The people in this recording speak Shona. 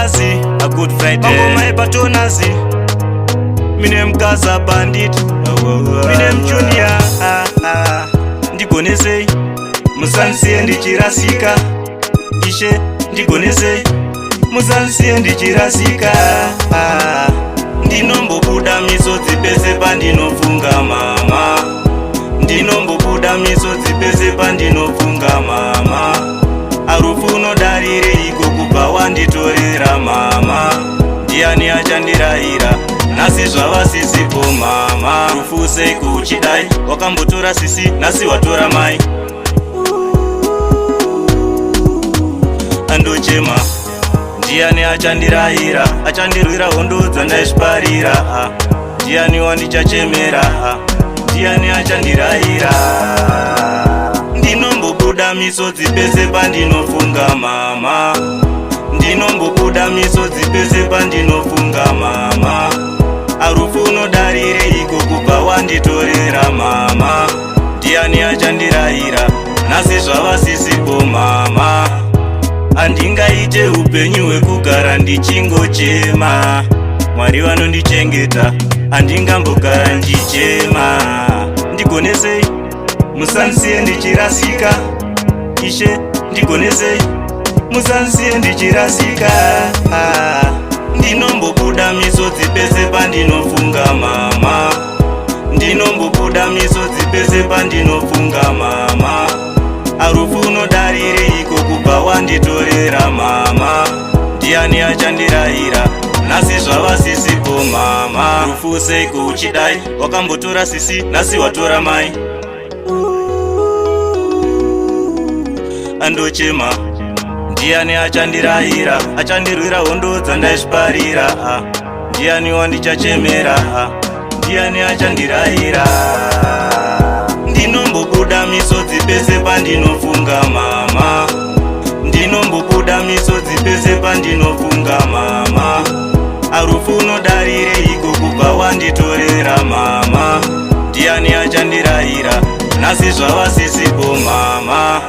Monasi, a Good Friday. Mambo maepatonasi, mine mkaza bandit, mine mjunior. Ndigonese, musansiye ndichirasika. Ishe, ndigonese, musansiye ndichirasika. Ndinombobuda misodzi pese pandinofunga mama. Ndinombobuda misodzi pese pandinofunga mama. Arufu unodarire iko kubva wanditorera mama. Ndiani achandirayira nasi zvava sisipo mama. Rufu sei kuchidai wakambotora sisi nasi watora mai. Andochema ndiani achandirayira achandirwira hondo dzandaisparira. Ndiani wandichachemera ndiani achandirayira. Ndinombobuda misodzi pese pandinofunga mama. Ndinombobuda misodzi pese pandinofunga mama. Arufu unodarire iko kubva wanditorera mama. Ndiani achandirayira nasi zvava sisipo mama. Handingaite upenyu hwekugara ndichingochema. Mwari vanondichengeta handingambogara ndichema. Ndigonesei musansiye ndichirasika. Ishe ndigonesei musansiye ndichirasika. Ndinombobuda misodzi pese pandinofunga mama. Ndinombobuda misodzi pese pandinofunga mama. Arufu unodarire iko kubva wanditorera mama. Ndiani achandirayira nasi zvava sisipo mama. Rufu sei kuchidai wakambotora sisi nasi watora mai. Andochema ndiani achandirayira achandirwira hondo dzandaisparira. Ndiani wandichachemera ndiani achandirayira. Ndinombobuda misodzi pese pandinofunga mama. Ndinombobuda misodzi pese pandinofunga mama. Arufu unodarire iko kubva wanditorera mama. Ndiani achandirayira nasi zvava sisipo mama.